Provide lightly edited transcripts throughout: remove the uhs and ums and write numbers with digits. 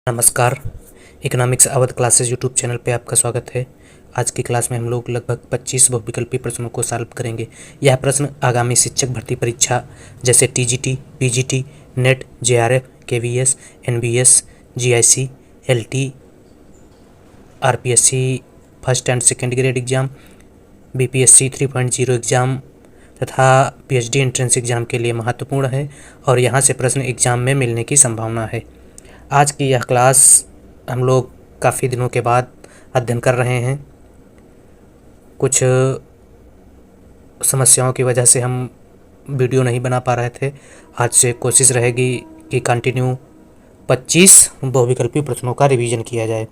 नमस्कार। Economics Awadh classes YouTube channel पे आपका स्वागत है। आज की क्लास में हम लोग लगभग 25 बहुविकल्पी प्रश्नों को सॉल्व करेंगे। यह प्रश्न आगामी शिक्षक भर्ती परीक्षा जैसे TGT, PGT, net, JRF, KVS, NBS, GIC, LT, RPSC first and second grade exam, BPSC 3.0 exam तथा पीएचडी एंट्रेंस एग्ज़ाम के लिए महत्वपूर्ण है और यहाँ से प्रश्न एग्ज़ाम में मिलने की संभावना है। आज की यह क्लास हम लोग काफ़ी दिनों के बाद अध्ययन कर रहे हैं। कुछ समस्याओं की वजह से हम वीडियो नहीं बना पा रहे थे। आज से कोशिश रहेगी कि कंटिन्यू 25 बहुविकल्पी प्रश्नों का रिवीजन किया जाए।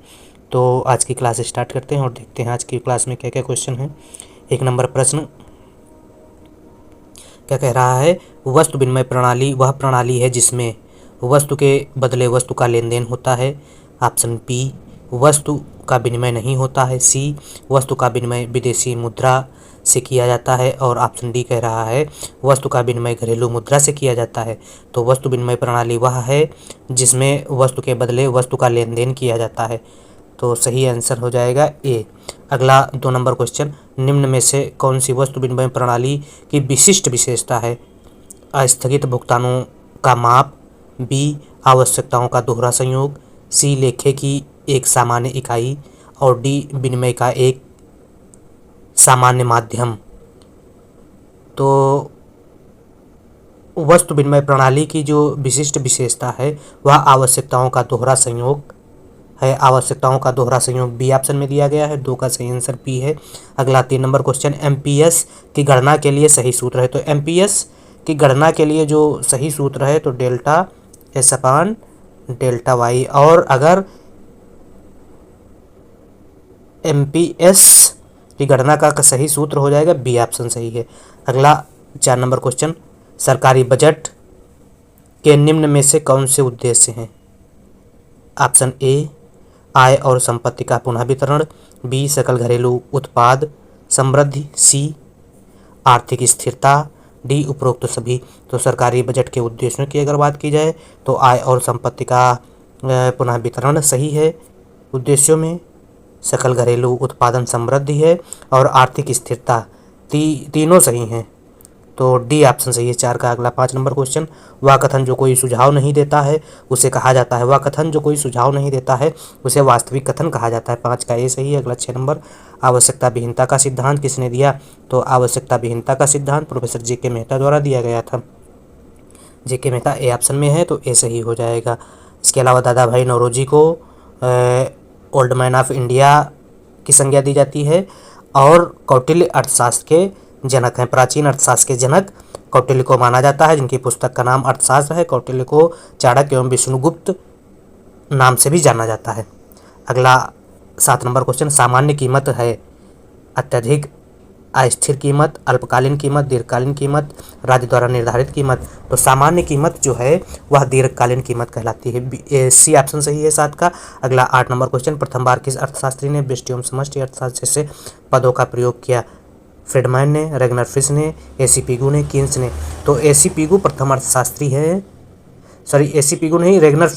तो आज की क्लास स्टार्ट करते हैं और देखते हैं आज की क्लास में क्या क्या क्वेश्चन हैं। 1 नंबर प्रश्न क्या कह रहा है? वस्तु विनिमय प्रणाली वह प्रणाली है जिसमें वस्तु के बदले वस्तु का लेन देन होता है। ऑप्शन बी, वस्तु का विनिमय नहीं होता है। सी, वस्तु का विनिमय विदेशी मुद्रा से किया जाता है। और ऑप्शन डी कह रहा है वस्तु का विनिमय घरेलू मुद्रा से किया जाता है। तो वस्तु विनिमय प्रणाली वह है जिसमें वस्तु के बदले वस्तु का लेन देन किया जाता है। तो सही आंसर हो जाएगा ए। अगला 2 नंबर क्वेश्चन, निम्न में से कौन सी वस्तु विनिमय प्रणाली की विशिष्ट विशेषता है? अस्थगित भुगतानों का माप, बी, आवश्यकताओं का दोहरा संयोग, सी, लेखे की एक सामान्य इकाई और डी, विनिमय का एक सामान्य माध्यम। तो वस्तु विनिमय प्रणाली की जो विशिष्ट विशेषता है वह आवश्यकताओं का दोहरा संयोग है। आवश्यकताओं का दोहरा संयोग बी ऑप्शन में दिया गया है। 2 का सही आंसर बी है। अगला 3 नंबर क्वेश्चन, एमपीएस की गणना के लिए सही सूत्र है। तो एमपीएस की गणना के लिए जो सही सूत्र है तो delta S upon delta Y. और अगर एमपीएस की गणना का सही सूत्र हो जाएगा बी ऑप्शन सही है। अगला 4 नंबर क्वेश्चन, सरकारी बजट के निम्न में से कौन से उद्देश्य हैं? ऑप्शन ए, आय और संपत्ति का पुनः वितरण, बी, सकल घरेलू उत्पाद समृद्धि, सी, आर्थिक स्थिरता, डी, उपरोक्त सभी। तो सरकारी बजट के उद्देश्यों की अगर बात की जाए तो आय और संपत्ति का पुनः वितरण सही है उद्देश्यों में, सकल घरेलू उत्पादन समृद्धि है और आर्थिक स्थिरता तीनों सही हैं। तो डी ऑप्शन सही है 4 का। अगला 5 नंबर क्वेश्चन, वह कथन जो कोई सुझाव नहीं देता है उसे कहा जाता है। वह कथन जो कोई सुझाव नहीं देता है उसे वास्तविक कथन कहा जाता है। 5 का ए सही है। अगला 6 नंबर, आवश्यकता विहीनता का सिद्धांत किसने दिया? तो आवश्यकता विहीनता का सिद्धांत प्रोफेसर जे.के. मेहता द्वारा दिया गया था। जे.के. मेहता ए ऑप्शन में है तो ए सही हो जाएगा। इसके अलावा दादा भाई नौरोजी को ओल्ड मैन ऑफ इंडिया की संज्ञा दी जाती है और कौटिल्य अर्थशास्त्र के जनक हैं। प्राचीन अर्थशास्त्र के जनक कौटिल्य को माना जाता है, जिनकी पुस्तक का नाम अर्थशास्त्र है। कौटिल्य को चाणक्य एवं विष्णुगुप्त नाम से भी जाना जाता है। अगला 7 नंबर क्वेश्चन, सामान्य कीमत है अत्यधिक अस्थिर कीमत, अल्पकालीन कीमत, दीर्घकालीन कीमत, राज्य द्वारा निर्धारित कीमत। तो सामान्य कीमत जो है वह दीर्घकालीन कीमत कहलाती है। सी ऑप्शन सही है 7 का। अगला 8 नंबर क्वेश्चन, प्रथम बार किस अर्थशास्त्री ने व्यष्टि एवं समष्टि अर्थशास्त्र जैसे पदों का प्रयोग किया? फ्रीडमैन ने, रेगनर फिश ने, एसी पिगू ने, कीन्स ने। तो एसी पिगू प्रथम अर्थशास्त्री है, एसी पिगू नहीं, रेगनर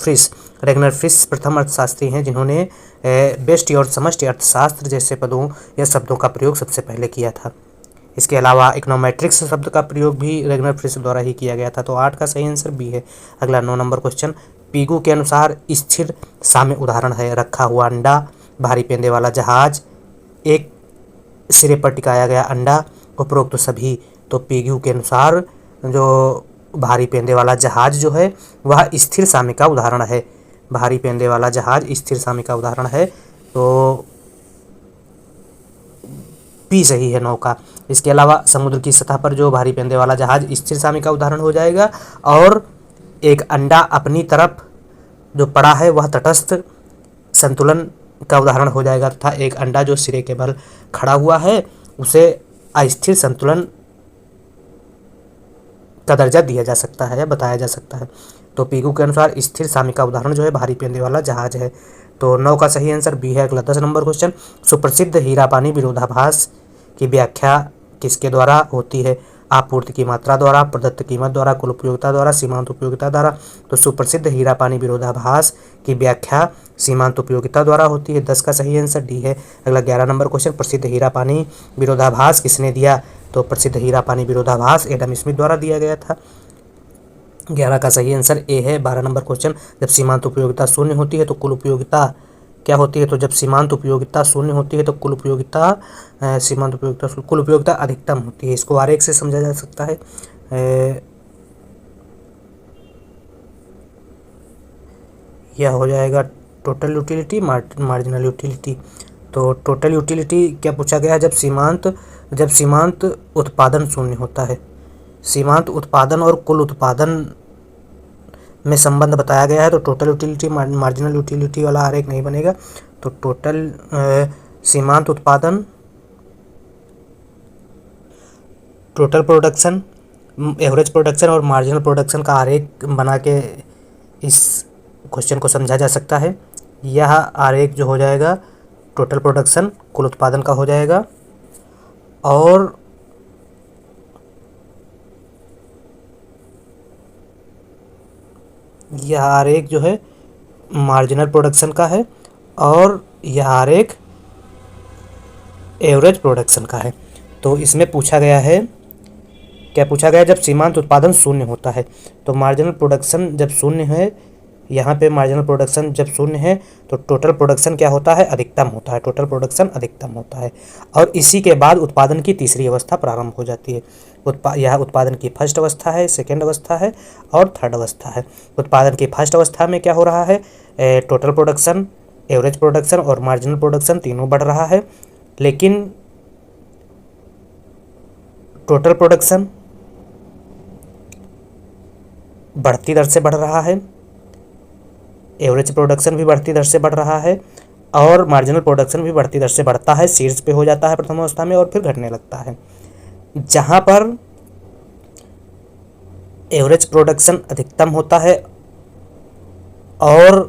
फिश प्रथम अर्थशास्त्री हैं जिन्होंने व्यष्टि और समष्टि अर्थशास्त्र जैसे पदों या शब्दों का प्रयोग सबसे पहले किया था। इसके अलावा इकोनोमेट्रिक्स शब्द का प्रयोग भी रेगनर फिश द्वारा ही किया गया था। तो 8 का सही आंसर बी है। अगला 9 नंबर क्वेश्चन, पिगू के अनुसार स्थिर साम्य उदाहरण है? रखा हुआ अंडा, भारी पेंदे वाला जहाज, एक सिरे पर टिकाया गया अंडा, उपरोक्त सभी। तो पिगू के अनुसार जो भारी पेंदे वाला जहाज जो है वह स्थिर साम्य का उदाहरण है। भारी पेंदे वाला जहाज स्थिर साम्य का उदाहरण है। तो पी सही है 9 का। इसके अलावा समुद्र की सतह पर जो भारी पेंदे वाला जहाज स्थिर साम्य का उदाहरण हो जाएगा और एक अंडा अपनी तरफ जो पड़ा है वह तटस्थ संतुलन का उदाहरण हो जाएगा तथा एक अंडा जो सिरे के बल खड़ा हुआ है उसे अस्थिर संतुलन का दर्जा दिया जा सकता है या बताया जा सकता है। तो पिगू के अनुसार स्थिर साम्य का उदाहरण जो है भारी पेंदे वाला जहाज है। तो 9 का सही आंसर बी है। अगला 10 नंबर क्वेश्चन, सुप्रसिद्ध हीरा पानी विरोधाभास की व्याख्या किसके द्वारा होती है? आपूर्ति की मात्रा द्वारा, प्रदत्त कीमत द्वारा, कुल उपयोगिता द्वारा, सीमांत उपयोगिता द्वारा। तो सुप्रसिद्ध हीरा पानी विरोधाभास की व्याख्या सीमांत उपयोगिता द्वारा होती है। 10 का सही आंसर डी है। अगला 11 नंबर क्वेश्चन, प्रसिद्ध हीरा पानी विरोधाभास किसने दिया? तो प्रसिद्ध हीरा पानी विरोधाभास एडम स्मिथ द्वारा दिया गया था। 11 का सही आंसर ए है। 12 नंबर क्वेश्चन, जब सीमांत उपयोगिता शून्य होती है तो कुल उपयोगिता क्या होती है? तो जब सीमांत उपयोगिता शून्य होती है तो कुल उपयोगिता कुल उपयोगिता अधिकतम होती है। इसको आरेख से समझा जा सकता है। यह हो जाएगा टोटल यूटिलिटी, मार्जिनल यूटिलिटी। तो टोटल यूटिलिटी क्या पूछा गया है? जब सीमांत उत्पादन शून्य होता है। सीमांत उत्पादन और कुल उत्पादन में संबंध बताया गया है, तो टोटल यूटिलिटी मार्जिनल यूटिलिटी वाला आरेख नहीं बनेगा। तो टोटल सीमांत उत्पादन, टोटल प्रोडक्शन, एवरेज प्रोडक्शन और मार्जिनल प्रोडक्शन का आरेख बना के इस क्वेश्चन को समझा जा सकता है। यह आरेख जो हो जाएगा टोटल प्रोडक्शन कुल उत्पादन का हो जाएगा, और यह आरेख जो है मार्जिनल प्रोडक्शन का है, और यह आरेख एवरेज प्रोडक्शन का है। तो इसमें पूछा गया है, क्या पूछा गया? जब सीमांत उत्पादन शून्य होता है तो मार्जिनल प्रोडक्शन जब शून्य है, यहाँ पे मार्जिनल प्रोडक्शन जब शून्य है तो टोटल प्रोडक्शन क्या होता है? अधिकतम होता है। टोटल प्रोडक्शन अधिकतम होता है, और इसी के बाद उत्पादन की तीसरी अवस्था प्रारंभ हो जाती है। यह उत्पादन की फर्स्ट अवस्था है, सेकेंड अवस्था है और थर्ड अवस्था है। उत्पादन की फर्स्ट अवस्था में क्या हो रहा है? टोटल प्रोडक्शन, एवरेज प्रोडक्शन और मार्जिनल प्रोडक्शन तीनों बढ़ रहा है, लेकिन टोटल प्रोडक्शन बढ़ती दर से बढ़ रहा है, एवरेज प्रोडक्शन भी बढ़ती दर से बढ़ रहा है, और मार्जिनल प्रोडक्शन भी बढ़ती दर से बढ़ता है। शीर्ष पे हो जाता है प्रथम अवस्था में और फिर घटने लगता है। जहाँ पर एवरेज प्रोडक्शन अधिकतम होता है और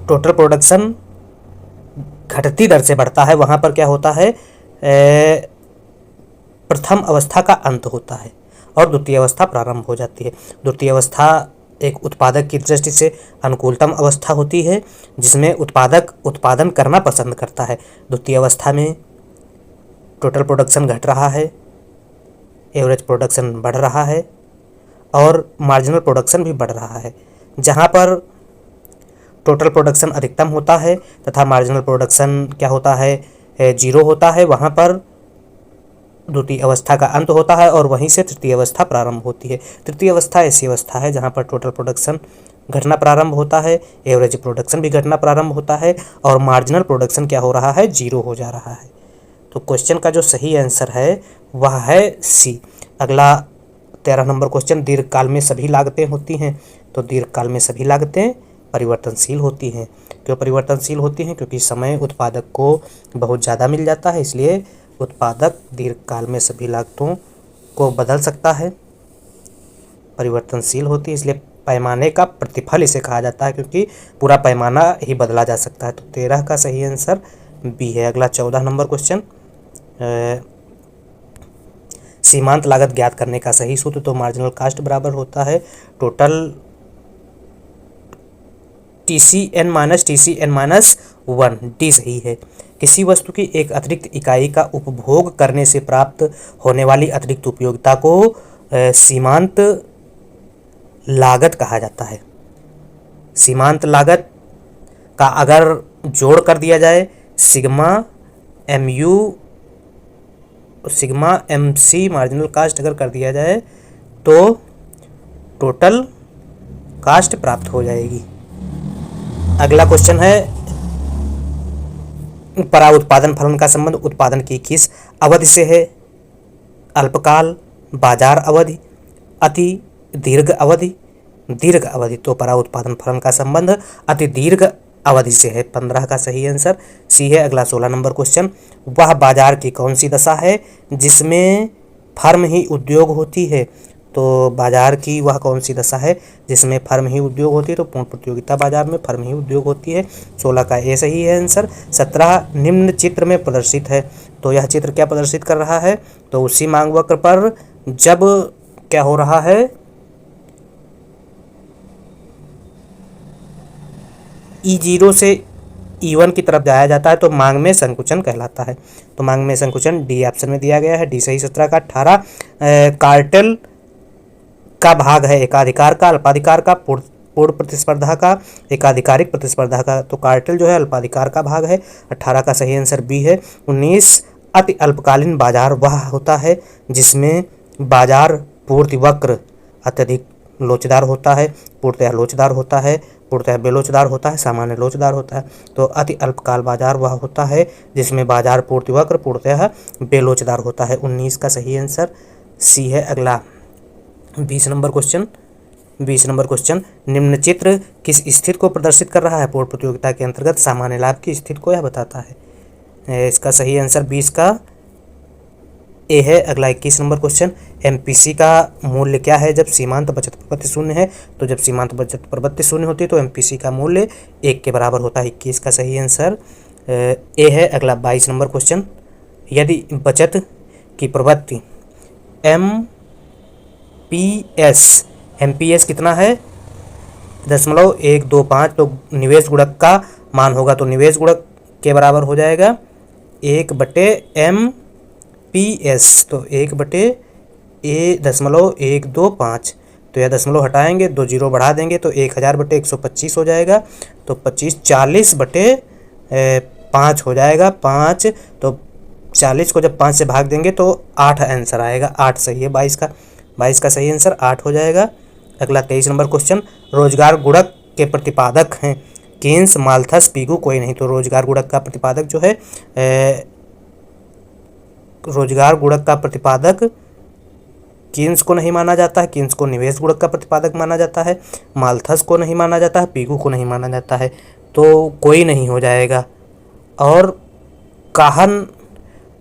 टोटल प्रोडक्शन घटती दर से बढ़ता है, वहाँ पर क्या होता है? प्रथम अवस्था का अंत होता है और द्वितीय अवस्था प्रारंभ हो जाती है। द्वितीय अवस्था एक उत्पादक की दृष्टि से अनुकूलतम अवस्था होती है, जिसमें उत्पादक उत्पादन करना पसंद करता है। द्वितीय अवस्था में टोटल प्रोडक्शन घट रहा है, एवरेज प्रोडक्शन बढ़ रहा है और मार्जिनल प्रोडक्शन भी बढ़ रहा है। जहाँ पर टोटल प्रोडक्शन अधिकतम होता है तथा मार्जिनल प्रोडक्शन क्या होता है? जीरो होता है, वहाँ पर द्वितीय अवस्था का अंत होता है और वहीं से तृतीय अवस्था प्रारंभ होती है। तृतीय अवस्था ऐसी अवस्था है जहाँ पर टोटल प्रोडक्शन घटना प्रारंभ होता है, एवरेज प्रोडक्शन भी घटना प्रारंभ होता है और मार्जिनल प्रोडक्शन क्या हो रहा है? जीरो हो जा रहा है। तो क्वेश्चन का जो सही आंसर है वह है सी। अगला 13 नंबर क्वेश्चन, दीर्घकाल में सभी लागतें होती हैं। तो दीर्घकाल में सभी लागतें परिवर्तनशील होती हैं। क्यों परिवर्तनशील होती हैं? क्योंकि समय उत्पादक को बहुत ज़्यादा मिल जाता है, इसलिए उत्पादक दीर्घकाल में सभी लागतों को बदल सकता है। परिवर्तनशील होती है, इसलिए पैमाने का प्रतिफल इसे कहा जाता है, क्योंकि पूरा पैमाना ही बदला जा सकता है। तो 13 का सही आंसर बी है। अगला 14 नंबर क्वेश्चन, सीमांत लागत ज्ञात करने का सही सूत्र। तो मार्जिनल कास्ट बराबर होता है टोटल TCN माइनस 1। डी सही है। किसी वस्तु की एक अतिरिक्त इकाई का उपभोग करने से प्राप्त होने वाली अतिरिक्त उपयोगिता को सीमांत लागत कहा जाता है। सीमांत लागत का अगर जोड़ कर दिया जाए सिग्मा MC मार्जिनल कास्ट अगर कर दिया जाए तो टोटल कास्ट प्राप्त हो जाएगी। अगला क्वेश्चन है, परा उत्पादन फलन का संबंध उत्पादन की किस अवधि से है? अल्पकाल, बाजार अवधि, अति दीर्घ अवधि, दीर्घ अवधि। तो परा उत्पादन फलन का संबंध अति दीर्घ अवधि से है। 15 का सही आंसर सी है। अगला 16 नंबर क्वेश्चन, वह बाजार की कौन सी दशा है जिसमें फर्म ही उद्योग होती है? तो बाजार की वह कौन सी दशा है जिसमें फर्म ही उद्योग होती है, तो पूर्ण प्रतियोगिता बाजार में फर्म ही उद्योग होती है। 16 का ए सही है आंसर। 17 निम्न चित्र में प्रदर्शित है, तो यह चित्र क्या प्रदर्शित कर रहा है, तो उसी मांग वक्र पर जब क्या हो रहा है, E0 से E1 की तरफ जाया जाता है तो मांग में संकुचन कहलाता है। तो मांग में संकुचन डी ऑप्शन में दिया गया है, डी सही। 17 का 18 कार्टेल का भाग है, एकाधिकार का, अल्पाधिकार का, पूर्ण प्रतिस्पर्धा का, एकाधिकारिक प्रतिस्पर्धा का। तो कार्टेल जो है अल्पाधिकार का भाग है, 18 का सही आंसर बी है। 19 अति अल्पकालीन बाजार वह होता है जिसमें बाजार पूर्ति वक्र अत्यधिक लोचदार होता है, पूर्णतः लोचदार होता है, पूर्णतः बेलोचदार होता है, सामान्य लोचदार होता है। तो अति अल्पकाल बाजार वह होता है जिसमें बाजार पूर्ति वक्र पूर्णतः बेलोचदार होता है। 19 का सही आंसर सी है। अगला 20 नंबर क्वेश्चन। 20 नंबर क्वेश्चन, निम्न चित्र किस स्थिति को प्रदर्शित कर रहा है, पूर्ण प्रतियोगिता के अंतर्गत सामान्य लाभ की स्थिति को यह बताता है। इसका सही आंसर 20 का ए है। अगला 21 नंबर क्वेश्चन, एमपीसी का मूल्य क्या है जब सीमांत बचत प्रवृत्ति शून्य है, तो जब सीमांत बचत प्रवृत्ति शून्य होती है तो एमपीसी का मूल्य 1 के बराबर होता है। 21 का सही आंसर ए है। अगला 22 नंबर क्वेश्चन, यदि बचत की प्रवृत्ति एमपीएस कितना है 0.125, तो निवेश गुणक का मान होगा, तो निवेश गुणक के बराबर हो जाएगा 1/MPS, तो 1/0.125, तो यह दशमलव हटाएंगे, 2 जीरो बढ़ा देंगे तो 1000/125 हो जाएगा, तो 25 40/5 हो जाएगा, 5, तो 40 को जब 5 से भाग देंगे तो 8 आंसर आएगा, 8 सही है। 22 का सही आंसर 8 हो जाएगा। अगला 23 नंबर क्वेश्चन, रोजगार गुणक के प्रतिपादक हैं केन्स, माल्थस, पिगू, कोई नहीं। तो रोजगार गुणक का प्रतिपादक जो है रोजगार गुणक का प्रतिपादक केन्स को नहीं माना जाता है, केन्स को निवेश गुणक का प्रतिपादक माना जाता है, माल्थस को नहीं माना जाता है, पिगू को नहीं माना जाता है, तो कोई नहीं हो जाएगा। और काहन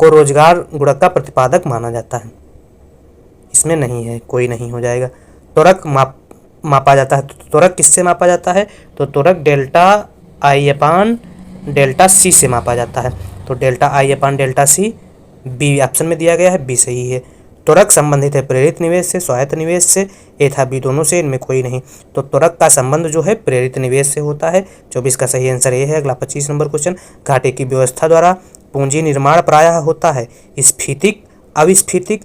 को रोजगार गुणक का प्रतिपादक माना जाता है, इसमें नहीं है, कोई नहीं हो जाएगा। त्वरक मापा जाता है, तो त्वरक किससे मापा जाता है, तो त्वरक डेल्टा आई अपान डेल्टा सी से मापा जाता है, तो delta I upon delta C B option में दिया गया है, बी सही है। त्वरक संबंधित है प्रेरित निवेश से, स्वायत्त निवेश से, ए था बी, दोनों से, इनमें कोई नहीं। तो त्वरक का संबंध जो है प्रेरित निवेश से होता है। 24 का सही आंसर ए है। अगला 25 नंबर क्वेश्चन, घाटे की व्यवस्था द्वारा पूंजी निर्माण प्रायः होता है स्फीतिक, अविस्फीतिक,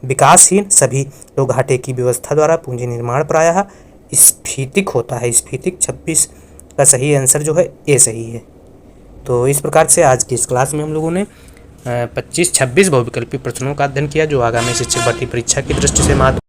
विकासहीन, सभी। तो घाटे की व्यवस्था द्वारा पूंजी निर्माण प्रायः स्फीतिक होता है, स्फीतिक। 26 का सही आंसर जो है ए सही है। तो इस प्रकार से आज की इस क्लास में हम लोगों ने 25-26 बहुविकल्पी प्रश्नों का अध्ययन किया जो आगामी शिक्षक भर्ती परीक्षा की दृष्टि से महत्व